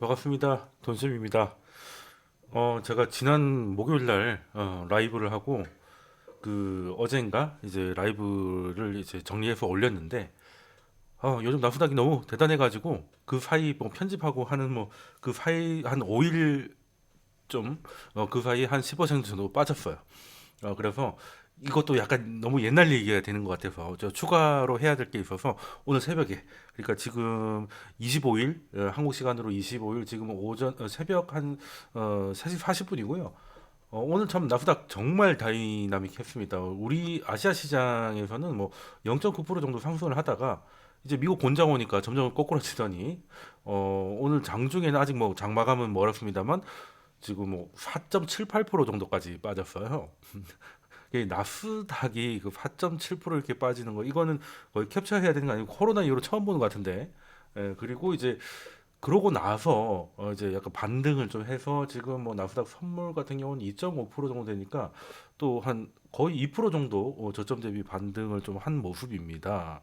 반갑습니다. 돈쌤입니다. 제가 지난 목요일 날 라이브를 하고 어젠가 이제 라이브를 이제 정리해서 올렸는데 요즘 나스닥이 너무 대단해가지고 그 사이 뭐 편집하고 하는 뭐 그 사이 한 5일 좀 그 사이 한 10% 정도 빠졌어요. 그래서 이것도 약간 너무 옛날 얘기가 되는 것 같아서 저 추가로 해야 될 게 있어서 오늘 새벽에, 그러니까 지금 25일 한국 시간으로 25일 지금 오전 새벽 한 3시 40분이고요. 오늘 참 나스닥 정말 다이나믹했습니다. 우리 아시아 시장에서는 뭐 0.9% 정도 상승을 하다가 이제 미국 본장 오니까 점점 꼬꾸라지더니 오늘 장중에는 아직 뭐 장 마감은 멀었습니다만 지금 뭐 4.78% 정도까지 빠졌어요. 이 나스닥이 그 4.7% 이렇게 빠지는 거, 이거는 거의 캡처해야 되는 거 아니고 코로나 이후로 처음 보는 것 같은데. 그리고 이제 그러고 나서 이제 약간 반등을 좀 해서 지금 뭐 나스닥 선물 같은 경우는 2.5% 정도 되니까 또 한 거의 2% 정도 저점 대비 반등을 좀 한 모습입니다.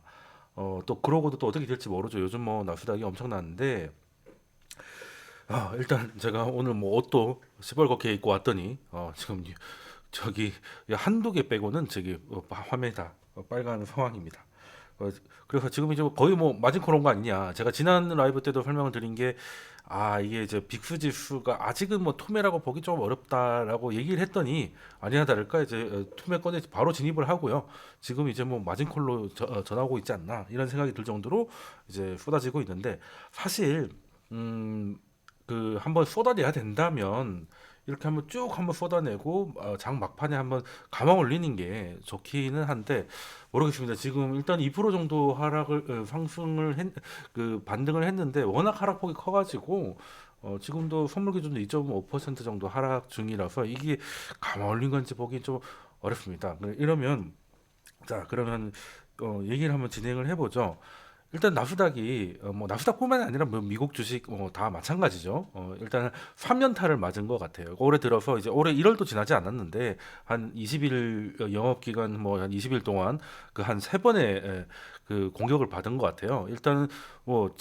또 그러고도 또 어떻게 될지 모르죠. 요즘 뭐 나스닥이 엄청나는데, 일단 제가 오늘 뭐 옷도 시뻘겋게 입고 왔더니 지금 저기 한두 개 빼고는 저기 화면이 다 빨간 상황입니다. 그래서 지금 이제 거의 뭐 마진 코너인 거 아니냐. 제가 지난 라이브 때도 설명을 드린 게, 이게 이제 빅스 지수가 아직은 뭐 투매라고 보기 좀 어렵다라고 얘기를 했더니 아니나 다를까 이제 투매권에 바로 진입을 하고요. 지금 이제 뭐 마진 콜로 전하고 있지 않나 이런 생각이 들 정도로 이제 쏟아지고 있는데, 사실 음, 한번 쏟아내야 된다면 이렇게 한번 쭉 한번 쏟아내고 장 막판에 한번 감아 올리는 게 좋기는 한데 모르겠습니다. 지금 일단 2% 정도 상승을 반등을 했는데 워낙 하락폭이 커가지고 지금도 선물 기준도 2.5% 정도 하락 중이라서 이게 감아 올린 건지 보기 좀 어렵습니다. 이러면 자, 그러면 얘기를 한번 진행을 해보죠. 일단 나스닥이 뭐 나스닥뿐만 아니라 뭐 미국 주식 다 마찬가지죠. 일단 3년타를 맞은 것 같아요. 올해 들어서 이제 올해 1월도 지나지 않았는데 한 20일 영업 기간 뭐 한 20일 동안 그 한 세 번의 그 공격을 받은 것 같아요. 일단은 뭐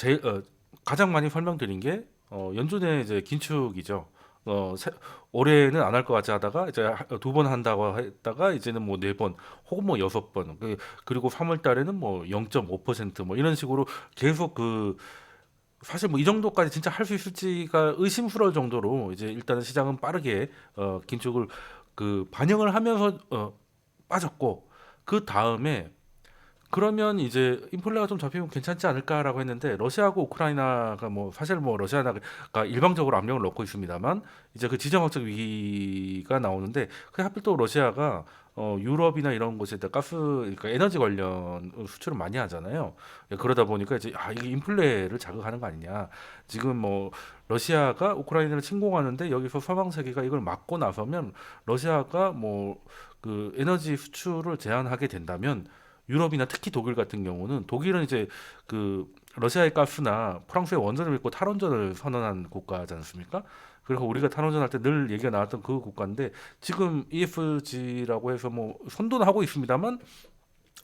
가장 많이 설명드린 게 연준의 이제 긴축이죠. 어, 세- 올해는 안 할 것 같이 하다가 이제 두 번 한다고 했다가 이제는 뭐 네 번 혹은 뭐 여섯 번, 그리고 3월 달에는 뭐 0.5%뭐 이런 식으로 계속 사실 뭐 이 정도까지 진짜 할 수 있을지가 의심스러울 정도로 이제 일단은 시장은 빠르게 긴축을 반영을 하면서 빠졌고, 그 다음에 그러면 이제 인플레가 좀 잡히면 괜찮지 않을까라고 했는데 러시아하고 우크라이나가 뭐 사실 뭐 러시아가 일방적으로 압력을 넣고 있습니다만 이제 그 지정학적 위기가 나오는데, 그 하필 또 러시아가 유럽이나 이런 곳에다 그러니까 에너지 관련 수출을 많이 하잖아요. 그러다 보니까 이제 이게 인플레를 자극하는 거 아니냐. 지금 뭐 러시아가 우크라이나를 침공하는데 여기서 서방 세계가 이걸 막고 나서면 러시아가 뭐 그 에너지 수출을 제한하게 된다면 유럽이나 특히 독일 같은 경우는, 독일은 이제 러시아의 가스나 프랑스의 원전을 믿고 탈원전을 선언한 국가지 않습니까? 그리고 우리가 탈원전 할 때 늘 얘기가 나왔던 그 국가인데 지금 EFG라고 해서 뭐 선도는 하고 있습니다만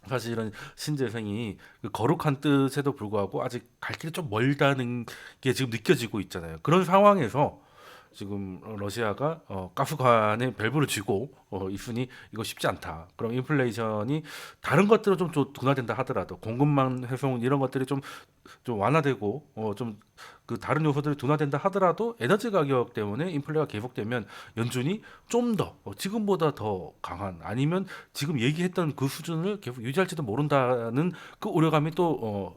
사실은 신재생이 그 거룩한 뜻에도 불구하고 아직 갈 길이 좀 멀다는 게 지금 느껴지고 있잖아요. 그런 상황에서 지금 러시아가 가스관에 밸브를 쥐고 있으니 이거 쉽지 않다. 그럼 인플레이션이 다른 것들은 좀 둔화된다 하더라도 공급망 해소 이런 것들이 좀 완화되고 좀 다른 요소들이 둔화된다 하더라도 에너지 가격 때문에 인플레가 계속되면 연준이 좀 더 지금보다 더 강한, 아니면 지금 얘기했던 그 수준을 계속 유지할지도 모른다는 그 우려감이 또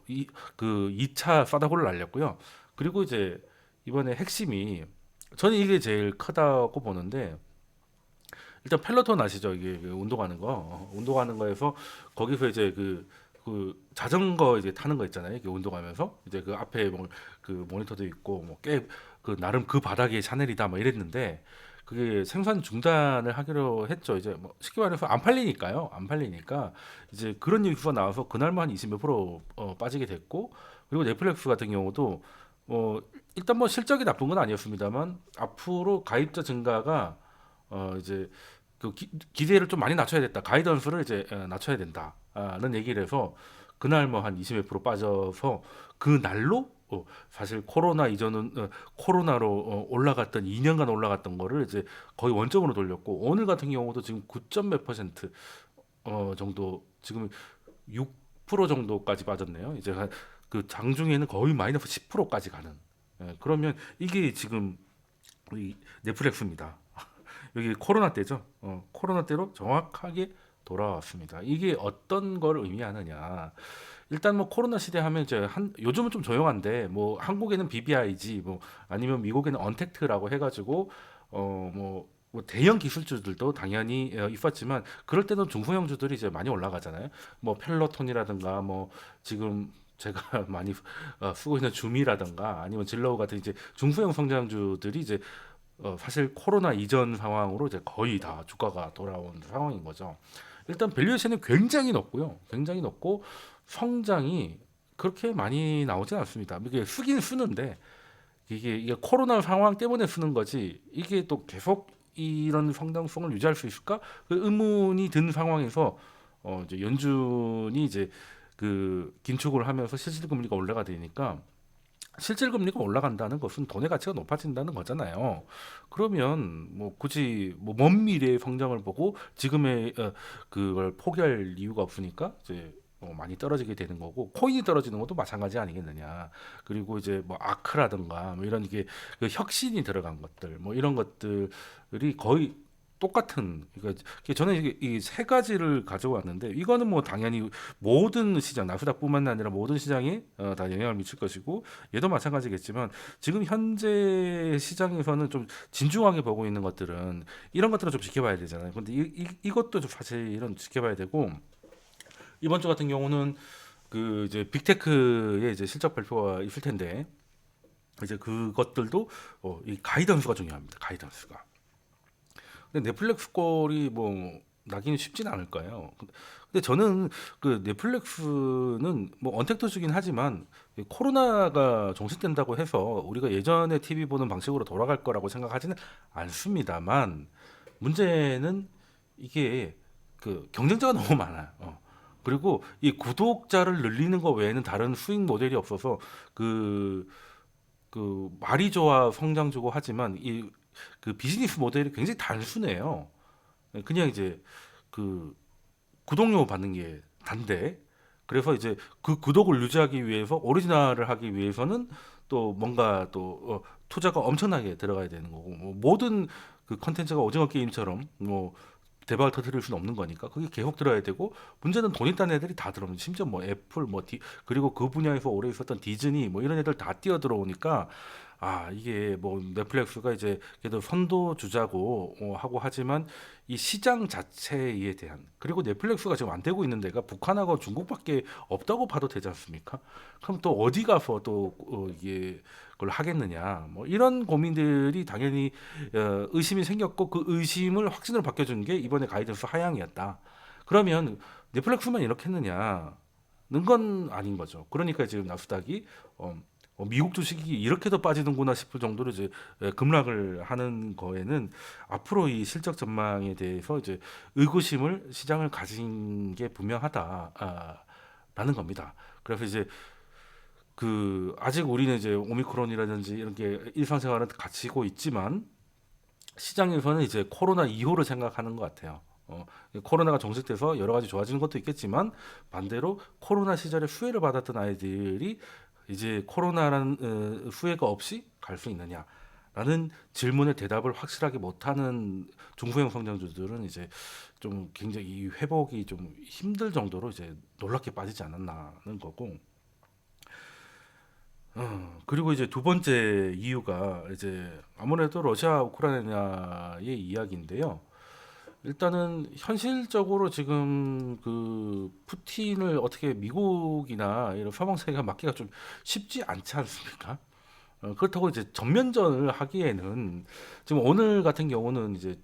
그 2차 싸다구를 날렸고요. 그리고 이제 이번에 핵심이, 저는 이게 제일 크다고 보는데, 일단 펠로톤 아시죠? 이게 그 운동하는 거, 운동하는 거에서 거기서 이제 그 자전거 이제 타는 거 있잖아요. 이게 운동하면서 이제 그 앞에 뭐 그 모니터도 있고 뭐 꽤 그 나름 그 바닥에 샤넬이다 뭐 이랬는데 그게 생산 중단을 하기로 했죠. 이제 뭐 쉽게 말해서 안 팔리니까요. 안 팔리니까 이제 그런 뉴스가 나와서 그날만 한 20몇 프로 빠지게 됐고, 그리고 넷플릭스 같은 경우도 일단 뭐 실적이 나쁜 건 아니었습니다만 앞으로 가입자 증가가 이제 기대를 좀 많이 낮춰야 됐다. 가이던스를 이제 낮춰야 된다는 얘기를 해서 그날 뭐 한 20몇 프로 빠져서 그 날로 사실 코로나 이전은 코로나로 올라갔던 2년간 올라갔던 거를 이제 거의 원점으로 돌렸고 오늘 같은 경우도 지금 9점 몇 퍼센트 정도 지금 6% 정도까지 빠졌네요. 이제 그 장중에는 거의 마이너스 10%까지 가는. 그러면 이게 지금 이 넷플릭스입니다. 여기 코로나 때죠. 코로나 때로 정확하게 돌아왔습니다. 이게 어떤 걸 의미하느냐? 일단 뭐 코로나 시대 하면 이제 요즘은 좀 조용한데 뭐 한국에는 BBIG 뭐 아니면 미국에는 언택트라고 해가지고 뭐 대형 기술주들도 당연히 있었지만 그럴 때는 중소형주들이 이제 많이 올라가잖아요. 뭐 펠로톤이라든가 뭐 지금 제가 많이 쓰고 있는 줌이라든가 아니면 질러우 같은 이제 중소형 성장주들이 이제 사실 코로나 이전 상황으로 이제 거의 다 주가가 돌아온 상황인 거죠. 일단 밸류에이션은 굉장히 높고요. 굉장히 높고 성장이 그렇게 많이 나오진 않습니다. 이게 쓰긴 쓰는데 이게 코로나 상황 때문에 쓰는 거지 이게 또 계속 이런 성장성을 유지할 수 있을까? 그 의문이 든 상황에서 이제 연준이 이제 그 긴축을 하면서 실질 금리가 올라가 되니까 실질 금리가 올라간다는 것은 돈의 가치가 높아진다는 거잖아요. 그러면 뭐 굳이 뭐 먼 미래의 성장을 보고 지금의 그걸 포기할 이유가 없으니까 이제 많이 떨어지게 되는 거고 코인이 떨어지는 것도 마찬가지 아니겠느냐. 그리고 이제 뭐 아크라든가 뭐 이런 이게 그 혁신이 들어간 것들 뭐 이런 것들이 거의 똑같은 그러니까 저는 이게 이 세 가지를 가져왔는데 이거는 뭐 당연히 모든 시장 나스닥뿐만 아니라 모든 시장에 다 영향을 미칠 것이고 얘도 마찬가지겠지만 지금 현재 시장에서는 좀 진중하게 보고 있는 것들은 이런 것들은 좀 지켜봐야 되잖아요. 근데 이것도 좀 사실은 지켜봐야 되고 이번 주 같은 경우는 그 이제 빅테크의 이제 실적 발표가 있을 텐데 이제 그것들도 이 가이던스가 중요합니다. 가이던스가. 근데 넷플릭스 꼴이 뭐 나기는 쉽진 않을 거예요. 근데 저는 그 넷플릭스는 뭐 언택트 주긴 하지만 코로나가 종식된다고 해서 우리가 예전에 TV 보는 방식으로 돌아갈 거라고 생각하지는 않습니다만 문제는 이게 그 경쟁자가 너무 많아요. 그리고 이 구독자를 늘리는 거 외에는 다른 수익 모델이 없어서 그 말이 좋아 성장 주고 하지만 이 그 비즈니스 모델이 굉장히 단순해요. 그냥 이제 그 구독료 받는 게 단데 그래서 이제 그 구독을 유지하기 위해서 오리지널을 하기 위해서는 또 뭔가 또 투자가 엄청나게 들어가야 되는 거고 뭐 모든 그 컨텐츠가 오징어 게임처럼 뭐 대박을 터뜨릴 수는 없는 거니까 그게 계속 들어야 되고 문제는 돈 있다는 애들이 다 들어오는 심지어 뭐 애플 그리고 그 분야에서 오래 있었던 디즈니 뭐 이런 애들 다 뛰어 들어오니까 이게 뭐 넷플릭스가 이제 그래도 선도 주자고 하고 하지만 이 시장 자체에 대한 그리고 넷플릭스가 지금 안 되고 있는 데가 북한하고 중국밖에 없다고 봐도 되지 않습니까? 그럼 또 어디 가서 또 이게 그걸 하겠느냐 뭐 이런 고민들이 당연히 의심이 생겼고 그 의심을 확신으로 바뀌어준 게 이번에 가이던스 하향이었다. 그러면 넷플릭스만 이렇게 했느냐는 건 아닌 거죠. 그러니까 지금 나스닥이 미국 주식이 이렇게도 빠지는구나 싶을 정도로 이제 급락을 하는 거에는 앞으로 이 실적 전망에 대해서 이제 의구심을 시장을 가진 게 분명하다라는 겁니다. 그래서 이제 그 아직 우리는 이제 오미크론이라든지 이런 게 일상생활은 갇히고 있지만 시장에서는 이제 코로나 이후를 생각하는 것 같아요. 코로나가 종식돼서 여러 가지 좋아지는 것도 있겠지만 반대로 코로나 시절에 수혜를 받았던 아이들이 이제 코로나라는 후회가 없이 갈 수 있느냐라는 질문에 대답을 확실하게 못하는 중소형 성장주들은 이제 좀 굉장히 이 회복이 좀 힘들 정도로 이제 놀랍게 빠지지 않았나는 거고. 그리고 이제 두 번째 이유가 이제 아무래도 러시아 우크라이나의 이야기인데요. 일단은 현실적으로 지금 그 푸틴을 어떻게 미국이나 이런 서방 세계가 막기가 좀 쉽지 않지 않습니까? 그렇다고 이제 전면전을 하기에는 지금 오늘 같은 경우는 이제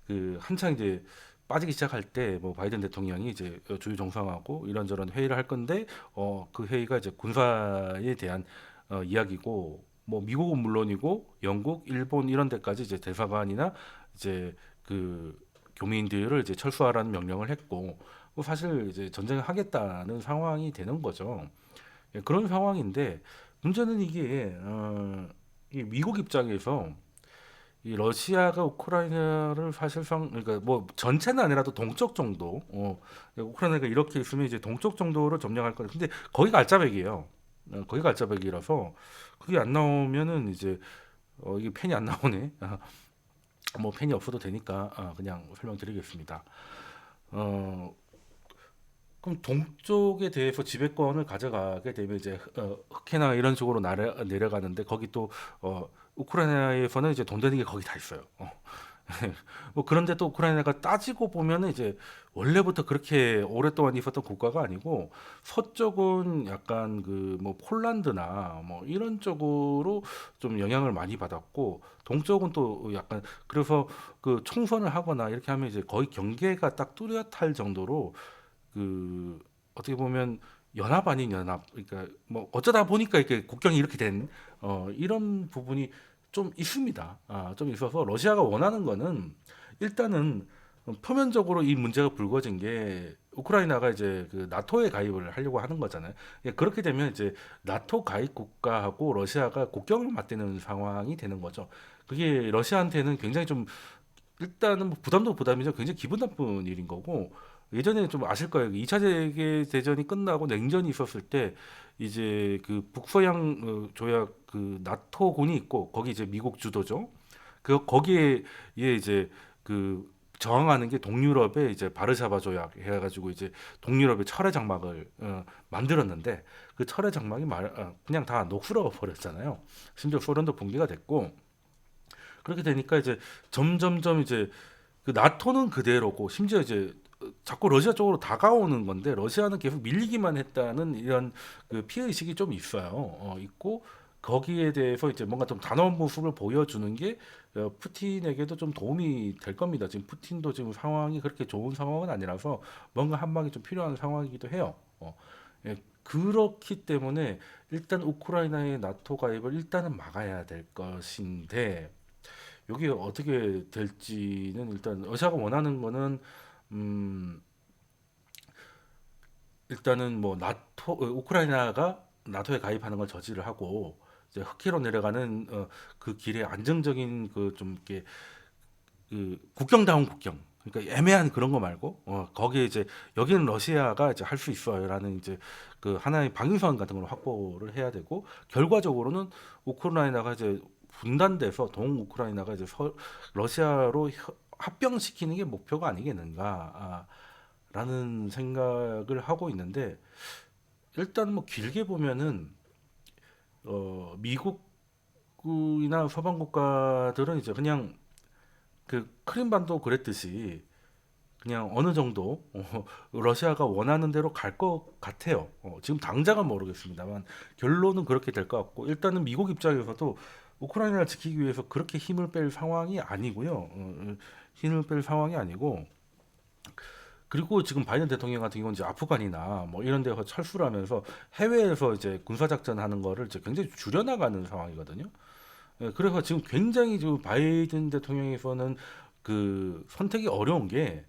그 한창 이제 빠지기 시작할 때 뭐 바이든 대통령이 이제 주요 정상하고 이런저런 회의를 할 건데 그 회의가 이제 군사에 대한 이야기고 뭐 미국은 물론이고 영국, 일본 이런 데까지 이제 대사관이나 이제 그 교민들을 이제 철수하라는 명령을 했고 사실 이제 전쟁을 하겠다는 상황이 되는 거죠. 그런 상황인데 문제는 이게 이 미국 입장에서 이 러시아가 우크라이나를 사실상 그러니까 뭐 전체는 아니라도 동쪽 정도 우크라이나가 이렇게 있으면 이제 동쪽 정도를 점령할 거예요. 근데 거기가 알짜배기예요. 거기가 알짜배기라서 그게 안 나오면은 이제 이게 펜이 안 나오네. 뭐 펜이 없어도 되니까 그냥 설명드리겠습니다. 어, 그럼 동쪽에 대해서 지배권을 가져가게 되면 이제 흑해나 이런 쪽으로 내려가는데 거기 또 우크라이나에서는 이제 돈 되는 게 거기 다 있어요. 뭐 그런데 또 우크라이나가 따지고 보면은 이제 원래부터 그렇게 오랫동안 있었던 국가가 아니고 서쪽은 약간 그 뭐 폴란드나 뭐 이런 쪽으로 좀 영향을 많이 받았고 동쪽은 또 약간 그래서 그 총선을 하거나 이렇게 하면 이제 거의 경계가 딱 뚜렷할 정도로 그 어떻게 보면 연합 아닌 연합 그러니까 뭐 어쩌다 보니까 이렇게 국경이 이렇게 된 이런 부분이 좀 있습니다. 좀 있어서 러시아가 원하는 거는 일단은 표면적으로 이 문제가 불거진 게 우크라이나가 이제 그 나토에 가입을 하려고 하는 거잖아요. 예, 그렇게 되면 이제 나토 가입 국가하고 러시아가 국경을 맞대는 상황이 되는 거죠. 그게 러시아한테는 굉장히 좀 일단은 뭐 부담도 부담이죠. 굉장히 기분 나쁜 일인 거고 예전에 좀 아실 거예요. 2차 세계 대전이 끝나고 냉전이 있었을 때 이제 그 북서양 조약 그 나토군이 있고 거기 이제 미국 주도죠. 그 거기에 이제 그 저항하는 게 동유럽의 이제 바르샤바 조약 해가지고 이제 동유럽의 철의 장막을 만들었는데 그 철의 장막이 그냥 다 녹슬어 버렸잖아요. 심지어 소련도 붕괴가 됐고 그렇게 되니까 이제 점점점 이제 그 나토는 그대로고 심지어 이제 자꾸 러시아 쪽으로 다가오는 건데 러시아는 계속 밀리기만 했다는 이런 그 피해 의식이 좀 있어요. 있고 거기에 대해서 이제 뭔가 좀 단호한 모습을 보여주는 게 푸틴에게도 좀 도움이 될 겁니다. 지금 푸틴도 지금 상황이 그렇게 좋은 상황은 아니라서 뭔가 한 방이 좀 필요한 상황이기도 해요. 예, 그렇기 때문에 일단 우크라이나의 나토 가입을 일단은 막아야 될 것인데 여기 어떻게 될지는 일단 러시아가 원하는 거는 음, 일단은 뭐 나토 우크라이나가 나토에 가입하는 걸 저지를 하고 이제 흑해로 내려가는 그 길에 안정적인 그 좀 이렇게 그 국경다운 국경 그러니까 애매한 그런 거 말고 거기에 이제 여기는 러시아가 이제 할 수 있어요라는 이제 그 하나의 방위선 같은 걸 확보를 해야 되고 결과적으로는 우크라이나가 이제 분단돼서 동우크라이나가 이제 러시아로 합병시키는 게 목표가 아니겠는가 라는 생각을 하고 있는데 일단 뭐 길게 보면은 미국이나 서방 국가들은 이제 그냥 그 크림반도 그랬듯이 그냥 어느 정도 러시아가 원하는 대로 갈 것 같아요. 지금 당장은 모르겠습니다만 결론은 그렇게 될 것 같고 일단은 미국 입장에서도 우크라이나를 지키기 위해서 그렇게 힘을 뺄 상황이 아니고요. 힘을 뺄 상황이 아니고 그리고 지금 바이든 대통령 같은 경우는 이제 아프간이나 뭐 이런 데서 철수를 하면서 해외에서 이제 군사작전 하는 거를 이제 굉장히 줄여나가는 상황이거든요. 예, 그래서 지금 굉장히 지금 바이든 대통령에서는 그 선택이 어려운 게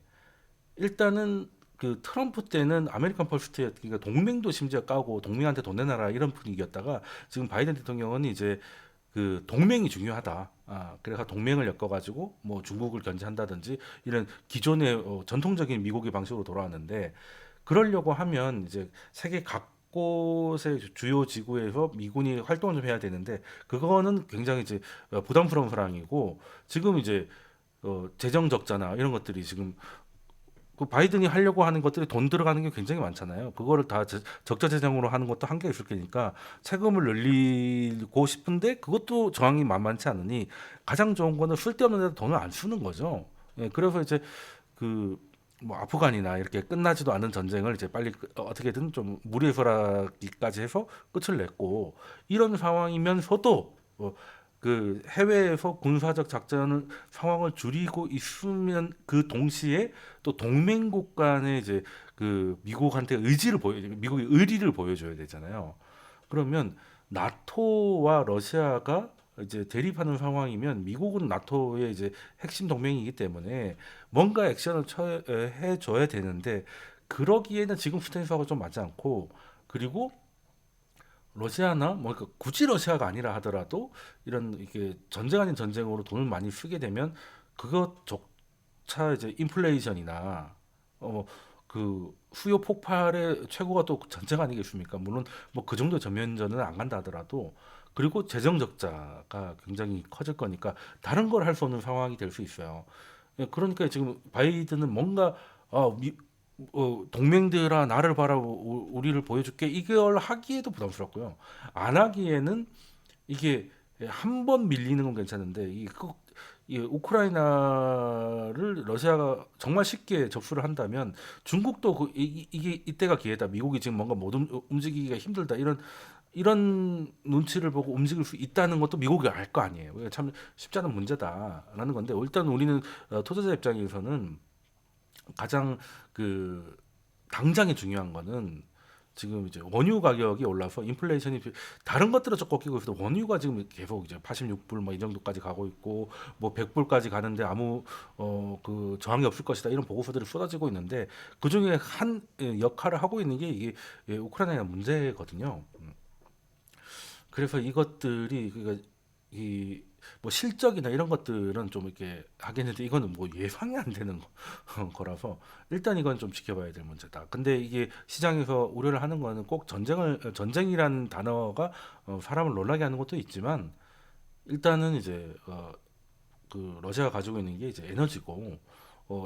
일단은 그 트럼프 때는 아메리칸 퍼스트 그러니까 동맹도 심지어 까고 동맹한테 돈 내놔라 이런 분위기였다가 지금 바이든 대통령은 이제 그 동맹이 중요하다. 그래서 동맹을 엮어가지고 뭐 중국을 견제한다든지 이런 기존의 전통적인 미국의 방식으로 돌아왔는데 그러려고 하면 이제 세계 각곳의 주요 지구에서 미군이 활동을 좀 해야 되는데 그거는 굉장히 이제 부담스러운 상황이고 지금 이제 재정 적자나 이런 것들이 지금 그 바이든이 하려고 하는 것들이 돈 들어가는 게 굉장히 많잖아요. 그거를 다 적자 재정으로 하는 것도 한계가 있을 테니까 세금을 늘리고 싶은데 그것도 저항이 만만치 않으니 가장 좋은 거는 쓸데없는 데다 돈을 안 쓰는 거죠. 예, 그래서 이제 그 뭐 아프간이나 이렇게 끝나지도 않은 전쟁을 이제 빨리 어떻게든 좀 무리해서라기까지 해서 끝을 냈고 이런 상황이면서도 그 해외에서 군사적 작전을 상황을 줄이고 있으면 그 동시에 또 동맹국 간에 이제 그 미국한테 미국의 의리를 보여줘야 되잖아요. 그러면 나토와 러시아가 이제 대립하는 상황이면 미국은 나토의 이제 핵심 동맹이기 때문에 뭔가 액션을 해줘야 되는데 그러기에는 지금 스탠스하고 좀 맞지 않고 그리고 러시아나 뭐 그러니까 굳이 러시아가 아니라 하더라도 이런 이게 전쟁 아닌 전쟁으로 돈을 많이 쓰게 되면 그것조차 이제 인플레이션이나 그 수요 폭발의 최고가 또 전쟁 아니겠습니까? 물론 뭐 그 정도 전면전은 안 간다 하더라도 그리고 재정 적자가 굉장히 커질 거니까 다른 걸 할 수 없는 상황이 될 수 있어요. 예, 그러니까 지금 바이든은 뭔가 동맹들아 나를 바라 우리를 보여줄게 이걸 하기에도 부담스럽고요. 안 하기에는 이게 한 번 밀리는 건 괜찮은데 이 우크라이나를 러시아가 정말 쉽게 접수를 한다면 중국도 이게 이때가 기회다. 미국이 지금 뭔가 못 움직이기가 힘들다. 이런 눈치를 보고 움직일 수 있다는 것도 미국이 알 거 아니에요. 참 쉽지 않은 문제다라는 건데 일단 우리는 투자자 입장에서는 가장 그 당장에 중요한 거는 지금 이제 원유 가격이 올라서 인플레이션이 다른 것들은 좀 꺾이고 있어도 원유가 지금 계속 이제 86불 뭐 이 정도까지 가고 있고 뭐 100불까지 가는데 아무 그 저항이 없을 것이다 이런 보고서들이 쏟아지고 있는데 그 중에 한 역할을 하고 있는 게 이게 우크라이나 문제거든요. 그래서 이것들이 그러니까 이 뭐 실적이나 이런 것들은 좀 이렇게 하겠는데 이거는 뭐 예상이 안 되는 거라서 일단 이건 좀 지켜봐야 될 문제다. 근데 이게 시장에서 우려를 하는 거는 꼭 전쟁이라는 단어가 사람을 놀라게 하는 것도 있지만 일단은 이제 그 러시아가 가지고 있는 게 이제 에너지고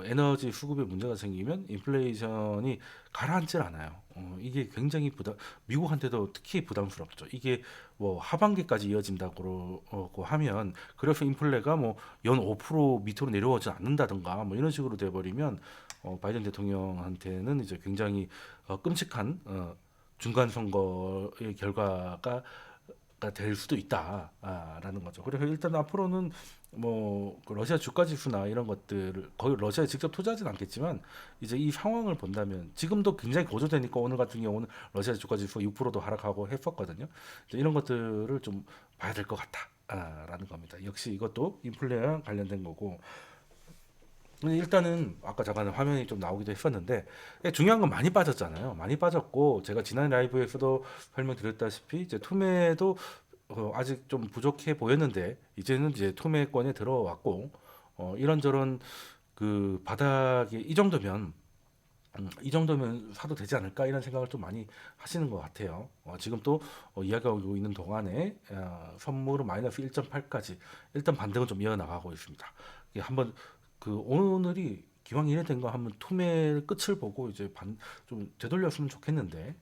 에너지 수급에 문제가 생기면 인플레이션이 가라앉질 않아요. 이게 굉장히 미국한테도 특히 부담스럽죠. 이게 뭐 하반기까지 이어진다고 하면 그래서 인플레가 뭐 연 5% 밑으로 내려오지 않는다든가 뭐 이런 식으로 돼버리면 바이든 대통령한테는 이제 굉장히 끔찍한 중간 선거의 결과가 될 수도 있다라는 거죠. 그래서 일단 앞으로는 뭐그 러시아 주가 지수나 이런 것들을 거의 러시아에 직접 투자하진 않겠지만 이제 이 상황을 본다면 지금도 굉장히 고조되니까 오늘 같은 경우는 러시아 주가 지수가 6%도 하락하고 했었거든요. 이제 이런 것들을 좀 봐야 될 것 같다라는 겁니다. 역시 이것도 인플레와 관련된 거고 근데 일단은 아까 잠깐 화면이 좀 나오기도 했었는데 중요한 건 많이 빠졌잖아요. 많이 빠졌고 제가 지난 라이브에서도 설명드렸다시피 이제 투매도 아직 좀 부족해 보였는데 이제는 이제 투매권에 들어왔고 이런저런 그 바닥에 이 정도면 사도 되지 않을까 이런 생각을 좀 많이 하시는 것 같아요. 지금 또 이야기하고 있는 동안에 선물은 마이너스 1.8까지 일단 반등은 좀 이어나가고 있습니다. 이게 한번 그 오늘이 기왕 이래 된 거 한번 투매 끝을 보고 이제 좀 되돌렸으면 좋겠는데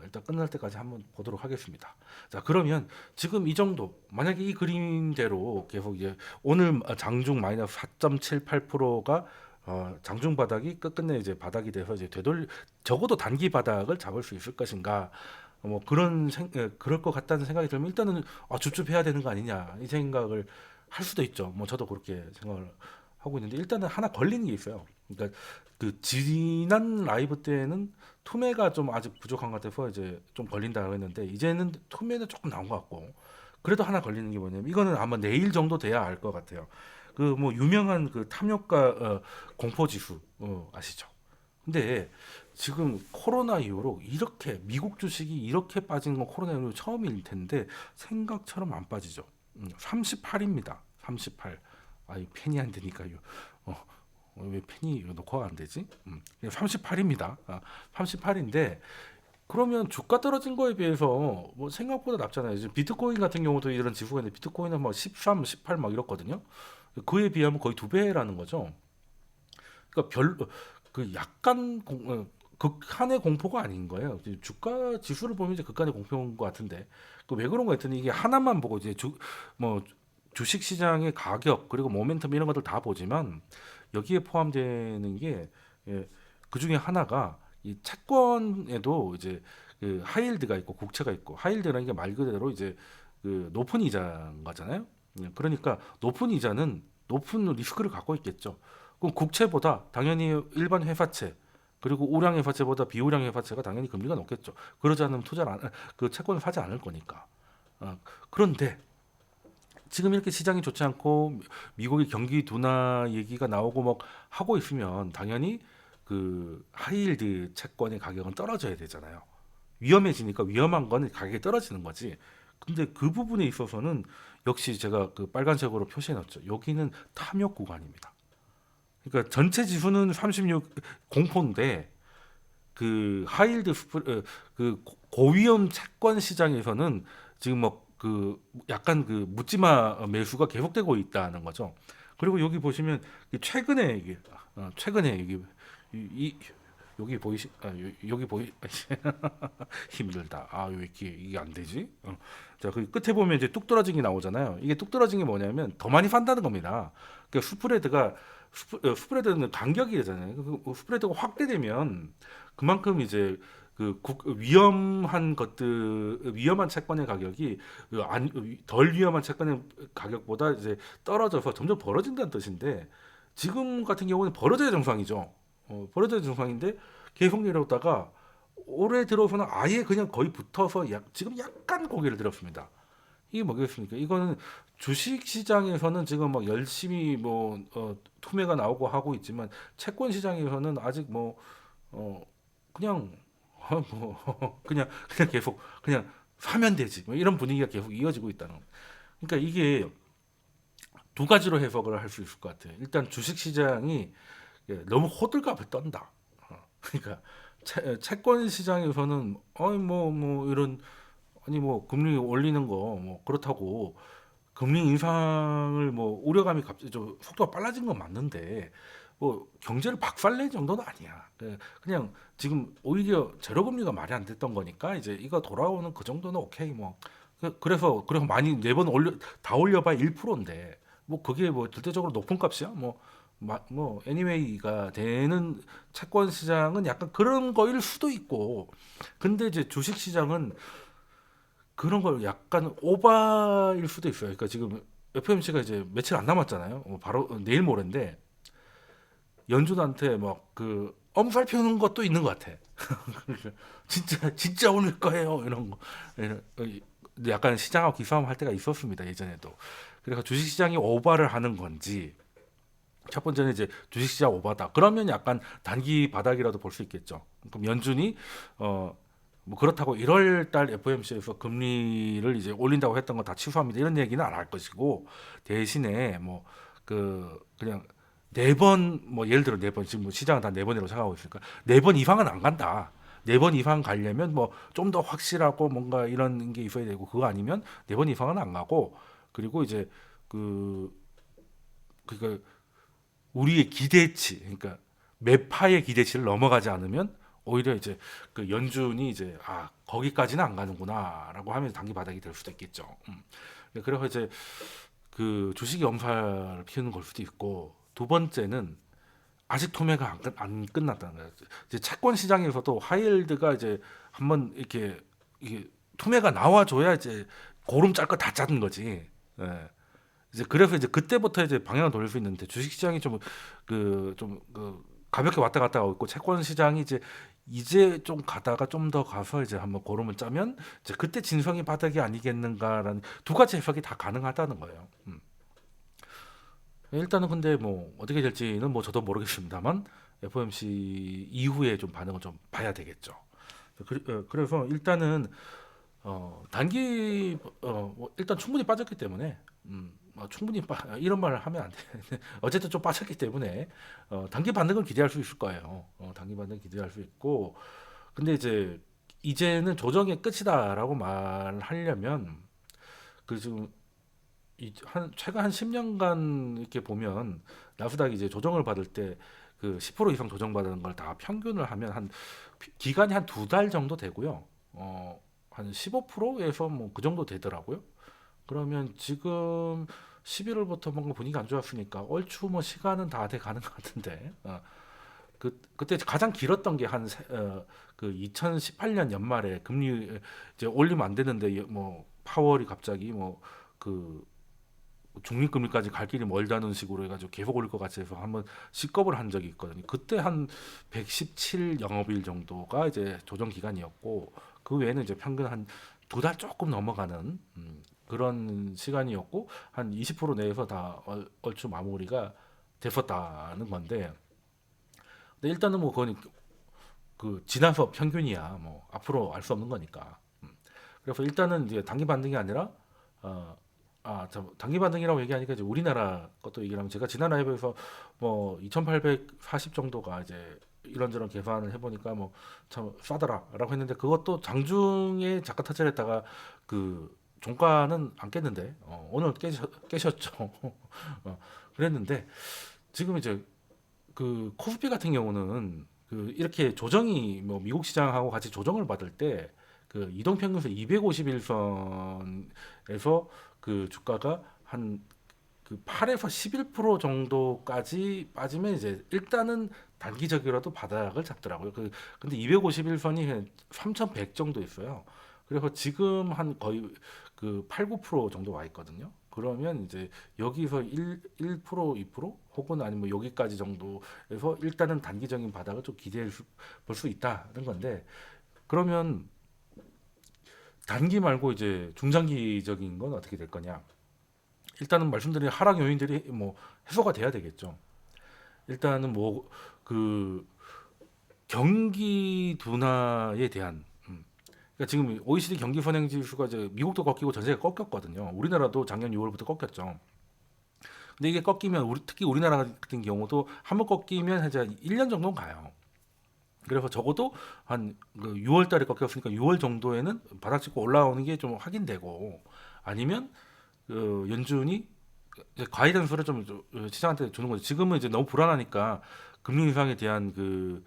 일단 끝날 때까지 한번 보도록 하겠습니다. 자 그러면 지금 이 정도 만약에 이 그림대로 계속 이제 오늘 장중 마이너스 4.78%가 장중 바닥이 끝끝내 이제 바닥이 돼서 이제 적어도 단기 바닥을 잡을 수 있을 것인가 뭐 그럴 것 같다는 생각이 들면 일단은 주춤해야 되는 거 아니냐 이 생각을 할 수도 있죠. 뭐 저도 그렇게 생각을 하고 있는데 일단은 하나 걸리는 게 있어요. 그러니까 그 지난 라이브 때는 투매가 좀 아직 부족한 것 같아서 이제 좀 걸린다고 했는데 이제는 투매는 조금 나온 것 같고 그래도 하나 걸리는 게 뭐냐면 이거는 아마 내일 정도 돼야 알 것 같아요. 그 뭐 유명한 그 탐욕가 공포 지수 아시죠? 근데 지금 코로나 이후로 이렇게 미국 주식이 이렇게 빠진 건 코로나 이후로 처음일 텐데 생각처럼 안 빠지죠. 38입니다. 38. 아이 펜이 안 되니까요. 어, 왜 펜이 이거 녹화가 안 되지? 38입니다. 38인데 그러면 주가 떨어진 거에 비해서 뭐 생각보다 낮잖아요. 지금 비트코인 같은 경우도 이런 지수가 있는데 비트코인은 막 13, 18 막 이렇거든요. 그에 비하면 거의 두 배라는 거죠. 그러니까 그 약간 극한의 공포가 아닌 거예요. 주가 지수를 보면 이제 극한의 공포인 것 같은데 그 왜 그런 거 했더니 이게 하나만 보고 이제 뭐 주식 시장의 가격 그리고 모멘텀 이런 것들 다 보지만 여기에 포함되는 게 그 중에 하나가 이 채권에도 이제 그 하이힐드가 있고 국채가 있고 하이힐드라는 게 말 그대로 이제 그 높은 이자인 거잖아요. 그러니까 높은 이자는 높은 리스크를 갖고 있겠죠. 그럼 국채보다 당연히 일반 회사채 그리고 우량 회사채보다 비우량 회사채가 당연히 금리가 높겠죠. 그러지 않으면 그 채권을 사지 않을 거니까. 그런데 지금 이렇게 시장이 좋지 않고 미국의 경기 둔화 얘기가 나오고 막 하고 있으면 당연히 그 하이힐드 채권의 가격은 떨어져야 되잖아요. 위험해지니까 위험한 거는 가격이 떨어지는 거지. 근데 그 부분에 있어서는 역시 제가 그 빨간색으로 표시해 놨죠. 여기는 탐욕 구간입니다. 그러니까 전체 지수는 36 공포인데 그 하이힐드 그 고위험 채권 시장에서는 지금 뭐 그 약간 그 묻지마 매수가 계속되고 있다는 거죠. 그리고 여기 보시면 최근에 이게 최근에 여기 이 여기 보이시 여기 보이 힘들다. 아, 왜 이렇게 이게 안 되지? 자, 그 끝에 보면 이제 뚝 떨어진 게 나오잖아요. 이게 뚝 떨어진 게 뭐냐면 더 많이 산다는 겁니다. 그러니까 스프레드는 간격이잖아요. 스프레드가 확대되면 그만큼 이제 위험한 것들 위험한 채권의 가격이 덜 위험한 채권의 가격보다 이제 떨어져서 점점 벌어진다는 뜻인데 지금 같은 경우는 벌어져야 정상이죠. 벌어져야 정상인데 계속 내려오다가 올해 들어서는 아예 그냥 거의 붙어서 지금 약간 고개를 들었습니다. 이게 뭐겠습니까? 이거는 주식 시장에서는 지금 막 열심히 투매가 나오고 하고 있지만 채권 시장에서는 아직 그냥 그냥 계속 그냥 사면 되지 뭐 이런 분위기가 계속 이어지고 있다는 겁니다. 그러니까 이게 두 가지로 해석을 할 수 있을 것 같아요. 일단 주식 시장이 너무 호들갑을 떤다. 그러니까 채권 시장에서는 이런 아니 뭐 금리 올리는 거 뭐 그렇다고 금리 인상을 뭐 우려감이 갑자기 좀 속도가 빨라진 건 맞는데 뭐 경제를 박살낼 정도는 아니야. 그냥 지금 오히려 제로 금리가 말이 안 됐던 거니까 이제 이거 돌아오는 그 정도는 오케이 뭐. 그래서 많이 네 번 올려 다 올려봐야 1%인데 뭐 그게 뭐 절대적으로 높은 값이야? 애니웨이가 되는 채권 시장은 약간 그런 거일 수도 있고 근데 이제 주식 시장은 그런 걸 약간 오바일 수도 있어요. 그러니까 지금 FMC가 이제 며칠 안 남았잖아요. 바로 내일 모레인데 연준한테 막 그 엄살 피우는 것도 있는 것 같아. 진짜 올릴 거예요. 이런 거. 약간 시장하고 기싸움 할 때가 있었습니다. 예전에도. 그래서 주식 시장이 오바를 하는 건지 첫 번째는 이제 주식시장 오바다. 그러면 약간 단기 바닥이라도 볼 수 있겠죠. 그럼 연준이 뭐 그렇다고 1월 달 FOMC에서 금리를 이제 올린다고 했던 거 다 취소합니다. 이런 얘기는 안 할 것이고 대신에 뭐 그냥 네 번 뭐 예를 들어 네 번 지금 뭐 시장은 다 네 번이라고 생각하고 있으니까 네 번 이상은 안 간다. 네 번 이상 가려면 뭐 좀 더 확실하고 뭔가 이런 게 있어야 되고 그거 아니면 네 번 이상은 안 가고 그리고 이제 그 그니까 우리의 기대치, 그러니까 매파의 기대치를 넘어가지 않으면 오히려 이제 그 연준이 이제 거기까지는 안 가는구나라고 하면서 단기 바닥이 될 수도 있겠죠. 그래서 이제 그 주식이 엄살을 피우는 걸 수도 있고 두 번째는 아직 토매가 안 끝났다는 거예요. 이제 채권 시장에서도 하이힐드가 이제 한번 이게 토매가 나와줘야 이제 고름 짤 거 다 짜는 거지. 예. 이제 그래서 이제 그때부터 이제 방향을 돌릴 수 있는데 주식 시장이 좀 가볍게 왔다 갔다 하고 있고 채권 시장이 이제 좀 가다가 좀 더 가서 이제 한번 고름을 짜면 이제 그때 진성이 바닥이 아니겠는가라는 두 가지 해석이 다 가능하다는 거예요. 일단은 근데 뭐 어떻게 될지는 뭐 저도 모르겠습니다만 FOMC 이후에 좀 반응을 좀 봐야 되겠죠. 그래서 일단은 단기 뭐 일단 충분히 빠졌기 때문에 이런 말을 하면 안 돼. 어쨌든 좀 빠졌기 때문에 단기 반등을 기대할 수 있을 거예요. 단기 반등 기대할 수 있고 근데 이제는 조정의 끝이다라고 말하려면 그 지금 최근 한 10년간 이렇게 보면 나스닥이 이제 조정을 받을 때 그 10% 이상 조정받은 걸 다 평균을 하면 기간이 한 두 달 정도 되고요. 한 15%에서 뭐 그 정도 되더라고요. 그러면 지금 11월부터 뭔가 분위기가 안 좋았으니까 얼추 뭐 시간은 다 돼 가는 것 같은데 그때 가장 길었던 게 그 2018년 연말에 금리 이제 올리면 안 되는데 뭐 파월이 갑자기 그 중립금리까지 갈 길이 멀다는 식으로 해가지고 계속 올릴 것 같아서 한번 식겁을 한 적이 있거든요. 그때 한 117 영업일 정도가 이제 조정 기간이었고 그 외에는 이제 평균 한 두 달 조금 넘어가는 그런 시간이었고 한 20% 내에서 다 얼추 마무리가 됐었다는 건데 근데 일단은 뭐 그건 그 지나서 평균이야. 뭐 앞으로 알 수 없는 거니까. 그래서 일단은 이제 단기 반등이 아니라 단기 반등이라고 얘기하니까 이제 우리나라 것도 얘기를 하면 제가 지난 라이브에서 뭐 2,840 정도가 이제 이런저런 계산을 해보니까 뭐 참 싸더라라고 했는데 그것도 장중에 잠깐 터치했다가 그 종가는 안 깼는데 오늘 깨셨죠. 그랬는데 지금 이제 그 코스피 같은 경우는 그 이렇게 조정이 뭐 미국 시장하고 같이 조정을 받을 때 그 이동평균선 251선에서 그 주가가 한 그 8에서 11% 정도까지 빠지면 이제 일단은 단기적이라도 바닥을 잡더라고요. 근데 251선이 3,100 정도 있어요. 그래서 지금 한 거의 그 8, 9% 정도 와 있거든요. 그러면 이제 여기서 1%, 2% 혹은 아니면 여기까지 정도에서 일단은 단기적인 바닥을 좀 기대해 볼 수 있다는 건데 그러면 단기 말고 이제 중장기적인 건 어떻게 될 거냐? 일단은 말씀드린 하락 요인들이 뭐 해소가 돼야 되겠죠. 일단은 뭐 그 경기 둔화에 대한 그러니까 지금 OECD 경기 선행 지수가 이제 미국도 꺾이고 전 세계가 꺾였거든요. 우리나라도 작년 6월부터 꺾였죠. 근데 이게 꺾이면 특히 우리나라 같은 경우도 한번 꺾이면 이제 1년 정도는 가요. 그래서 적어도 한 6월 달에 꺾였으니까 6월 정도에는 바닥 찍고 올라오는 게 좀 확인되고 아니면 연준이 이제 가이던스를 좀 시장한테 주는 거죠. 지금은 이제 너무 불안하니까 금리 인상에 대한 그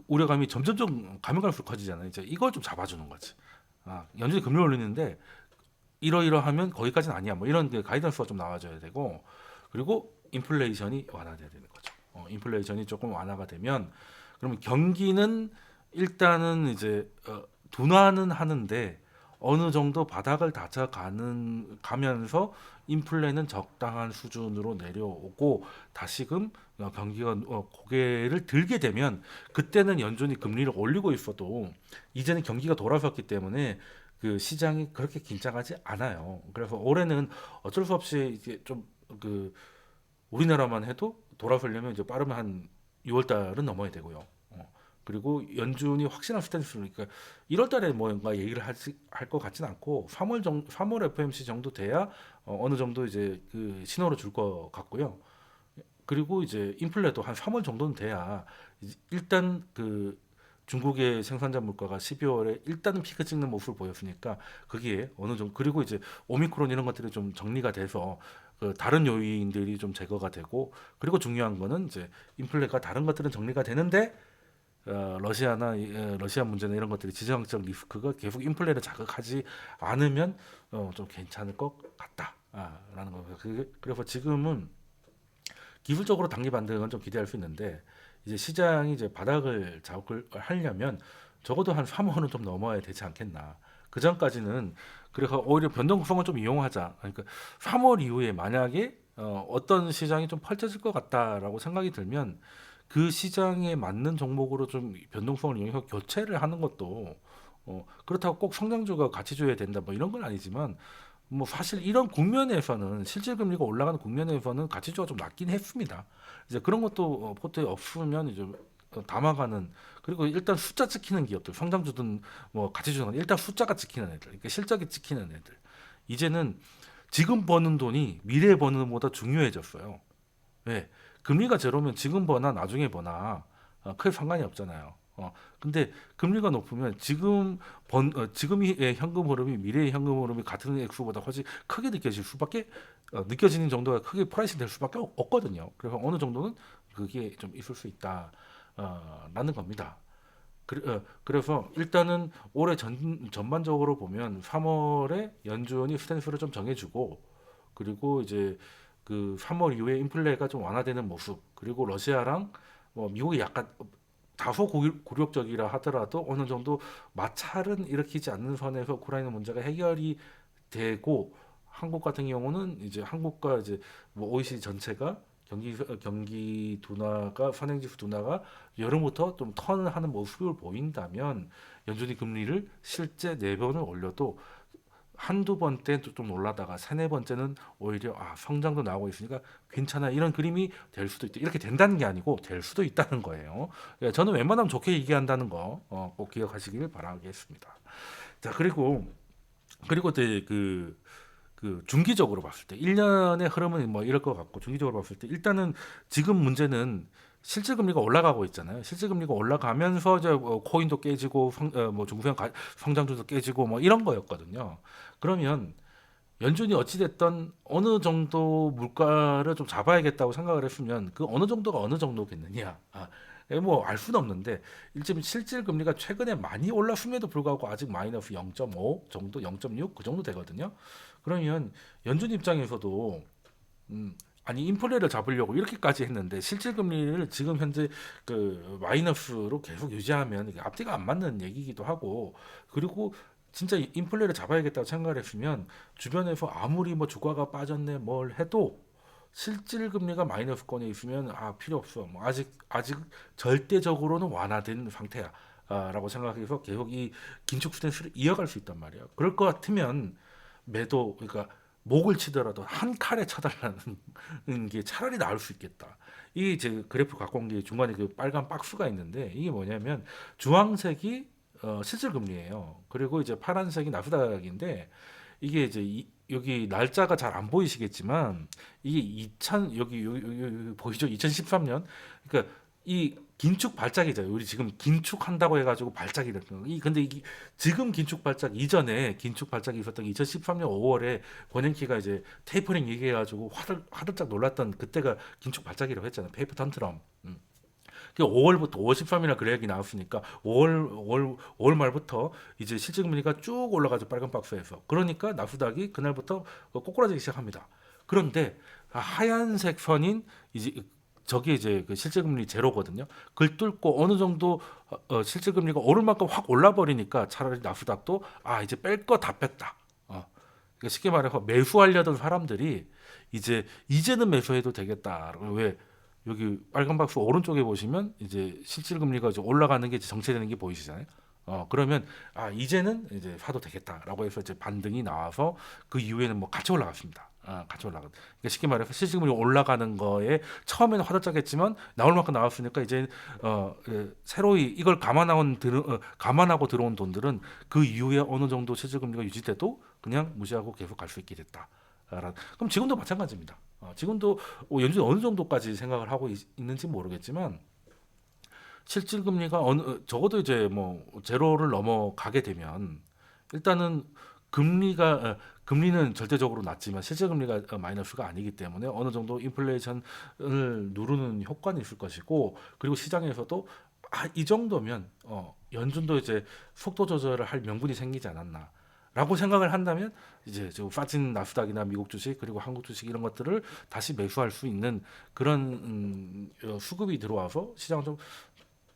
우려감이 점점 가면 갈수록 커지잖아요. 이제 이걸 좀 잡아주는 거지. 연준이 금리 올리는데 이러이러하면 거기까지는 아니야. 뭐 이런 그 가이던스가 좀 나와줘야 되고 그리고 인플레이션이 완화돼야 되는 거죠. 인플레이션이 조금 완화가 되면 그러면 경기는 일단은 이제 둔화는 하는데 어느 정도 바닥을 가면서 인플레는 적당한 수준으로 내려오고 다시금 경기가 고개를 들게 되면 그때는 연준이 금리를 올리고 있어도 이제는 경기가 돌아섰기 때문에 그 시장이 그렇게 긴장하지 않아요. 그래서 올해는 어쩔 수 없이 이제 좀 그 우리나라만 해도 돌아서려면 이제 빠르면 한 6월 달은 넘어야 되고요. 그리고 연준이 확실한 스탠스니까 1월 달에 뭔가 얘기를 할 것 같진 않고 3월 FOMC 정도 돼야 어느 정도 이제 그 신호를 줄 것 같고요. 그리고 이제 인플레도 한 3월 정도는 돼야 일단 그 중국의 생산자 물가가 12월에 일단은 피크 찍는 모습을 보였으니까 거기에 어느 정도 그리고 이제 오미크론 이런 것들이 좀 정리가 돼서 그 다른 요인들이 좀 제거가 되고 그리고 중요한 거는 이제 인플레가 다른 것들은 정리가 되는데 러시아 문제나 이런 것들이 지정학적 리스크가 계속 인플레를 자극하지 않으면 좀 괜찮을 것 같다라는 거예요. 그래서 지금은 기술적으로 단기 반등은 좀 기대할 수 있는데 이제 시장이 이제 바닥을 잡을 하려면 적어도 한 3월은 좀 넘어야 되지 않겠나. 그 전까지는 그래서 오히려 변동성을 좀 이용하자. 그러니까 3월 이후에 만약에 어떤 시장이 좀 펼쳐질 것 같다라고 생각이 들면 그 시장에 맞는 종목으로 좀 변동성을 이용해서 교체를 하는 것도 그렇다고 꼭 성장주가 같이 줘야 된다 뭐 이런 건 아니지만 뭐 사실 이런 국면에서는 실질 금리가 올라가는 국면에서는 가치주가 좀 낮긴 했습니다. 이제 그런 것도 포트에 없으면 이제 담아가는 그리고 일단 숫자 찍히는 기업들 성장주든 뭐 가치주든 일단 숫자가 찍히는 애들 그러니까 실적이 찍히는 애들 이제는 지금 버는 돈이 미래에 버는 돈보다 중요해졌어요. 왜? 금리가 제로면 지금 버나 나중에 버나 크게 상관이 없잖아요. 근데 금리가 높으면 지금의 현금 흐름이 미래의 현금 흐름이 같은 액수보다 훨씬 크게 느껴질 수밖에 느껴지는 정도가 크게 프라이싱 될 수밖에 없거든요. 그래서 어느 정도는 그게 좀 있을 수 있다 라는 겁니다. 그래서 일단은 올해 전반적으로 보면 3월에 연준이 스탠스를 좀 정해주고 그리고 이제 그 3월 이후에 인플레가 좀 완화되는 모습 그리고 러시아랑 뭐 미국이 약간 다소 굴욕적이라 하더라도 어느 정도 마찰은 일으키지 않는 선에서 우크라이나 문제가 해결이 되고 한국 같은 경우는 이제 한국과 이제 뭐 OECD 전체가 경기 둔화가 선행지수 둔화가 여름부터 좀 턴을 하는 모습을 보인다면 연준이 금리를 실제 4번을 올려도 한두 번때 좀 놀라다가 세네 번째는 오히려 성장도 나오고 있으니까 괜찮아 이런 그림이 될 수도 있다. 이렇게 된다는 게 아니고 될 수도 있다는 거예요. 예, 저는 웬만하면 좋게 얘기한다는 거 꼭 기억하시길 바라겠습니다. 자, 그리고 이제 그 중기적으로 봤을 때 1년의 흐름은 뭐 이럴 것 같고 중기적으로 봤을 때 일단은 지금 문제는 실질 금리가 올라가고 있잖아요. 실질 금리가 올라가면서 이제 코인도 깨지고 뭐 중소형 성장주도 깨지고 뭐 이런 거였거든요. 그러면 연준이 어찌 됐던 어느 정도 물가를 좀 잡아야겠다고 생각을 했으면 그 어느 정도가 어느 정도겠느냐? 뭐 알 수는 없는데 일점 실질 금리가 최근에 많이 올랐음에도 불구하고 아직 마이너스 0.5 정도, 0.6 그 정도 되거든요. 그러면 연준 입장에서도 아니 인플레를 잡으려고 이렇게까지 했는데 실질 금리를 지금 현재 그 마이너스로 계속 유지하면 이게 앞뒤가 안 맞는 얘기기도 하고 그리고 진짜 인플레를 잡아야겠다고 생각을 했으면 주변에서 아무리 뭐 주가가 빠졌네 뭘 해도 실질 금리가 마이너스권에 있으면 필요 없어. 뭐 아직 절대적으로는 완화된 상태야. 라고 생각해서 계속 이 긴축 스탠스를 이어갈 수 있단 말이에요. 그럴 것 같으면 매도 그러니까 목을 치더라도 한 칼에 쳐달라는 게 차라리 나을 수 있겠다. 이 제 그래프 갖고 온 게 중간에 그 빨간 박스가 있는데 이게 뭐냐면 주황색이 실질 금리예요. 그리고 이제 파란색이 나스닥인데 이게 이제 여기 날짜가 잘 안 보이시겠지만 이게 2000 여기 보이죠? 2013년. 그러니까 이 긴축 발작이잖아요. 우리 지금 긴축한다고 해가지고 발작이 됐던 거. 근데 이게 지금 긴축 발작 이전에 긴축 발작이 있었던 게 2013년 5월에 버냉키가 이제 테이퍼링 얘기해가지고 화들짝 놀랐던 그때가 긴축 발작이라고 했잖아요. 페이퍼 턴트럼. 5월부터 5월 13일날 그 얘기 나왔으니까 5월 말부터 이제 실질금리가 쭉 올라가죠. 빨간 박스에서. 그러니까 나스닥이 그날부터 꼬꾸라지기 시작합니다. 그런데 하얀색 선인 이제 저게 이제 그 실질금리 제로거든요. 그걸 뚫고 어느 정도 실질금리가 오를 만큼 확 올라버리니까 차라리 나스닥도 이제 뺄 거 다 뺐다. 그러니까 쉽게 말해서 매수하려던 사람들이 이제는 매수해도 되겠다. 왜 여기 빨간 박스 오른쪽에 보시면 이제 실질 금리가 이제 올라가는 게 이제 정체되는 게 보이시잖아요. 그러면 이제는 이제 사도 되겠다라고 해서 이제 반등이 나와서 그 이후에는 뭐 같이 올라갔습니다. 같이 올라가. 그러니까 쉽게 말해서 실질 금리 올라가는 거에 처음에는 화들짝했지만 나올 만큼 나왔으니까 이제 새로이 이걸 감안하고 들어온 돈들은 그 이후에 어느 정도 실질 금리가 유지돼도 그냥 무시하고 계속 갈 수 있게 됐다. 그럼 지금도 마찬가지입니다. 지금도 연준이 어느 정도까지 생각을 하고 있는지 모르겠지만 실질 금리가 적어도 이제 뭐 제로를 넘어가게 되면 일단은 금리는 절대적으로 낮지만 실질 금리가 마이너스가 아니기 때문에 어느 정도 인플레이션을 누르는 효과는 있을 것이고 그리고 시장에서도 이 정도면 연준도 이제 속도 조절을 할 명분이 생기지 않았나. 라고 생각을 한다면 이제 저 빠진 나스닥이나 미국 주식 그리고 한국 주식 이런 것들을 다시 매수할 수 있는 그런 수급이 들어와서 시장을 좀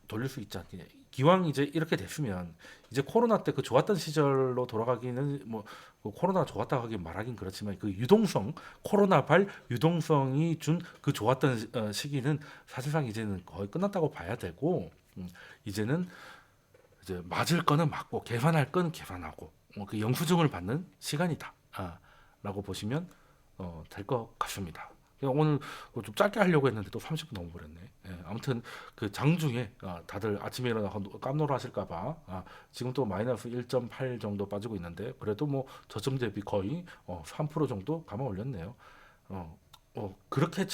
돌릴 수 있지 않겠냐. 기왕 이제 이렇게 됐으면 이제 코로나 때 그 좋았던 시절로 돌아가기는 뭐 코로나 좋았다 하긴 말하긴 그렇지만 그 유동성 코로나발 유동성이 준 그 좋았던 시기는 사실상 이제는 거의 끝났다고 봐야 되고 이제는 이제 맞을 거는 맞고 개선할 거는 개선하고 그 영수증을 받는 시간이다. 라고 보시면 될 것 같습니다. 오늘 좀 짧게 하려고 했는데 또 30분 넘어버렸네. 아무튼 그 장중에 다들 아침에 일어나서 깜놀 하실까봐 지금 또 마이너스 1.8 정도 빠지고 있는데 그래도 뭐 저점 대비 거의 3% 정도 감아 올렸네요. 그렇게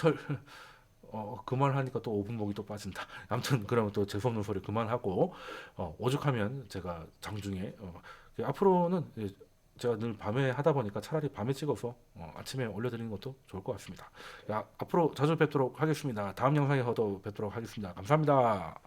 그만 하니까 또 5분 목이 또 빠진다. 아무튼 그러면 또 재수없는 소리 그만하고 오죽하면 제가 장중에 앞으로는 제가 늘 밤에 하다 보니까 차라리 밤에 찍어서 아침에 올려드리는 것도 좋을 것 같습니다. 앞으로 자주 뵙도록 하겠습니다. 다음 영상에서도 뵙도록 하겠습니다. 감사합니다.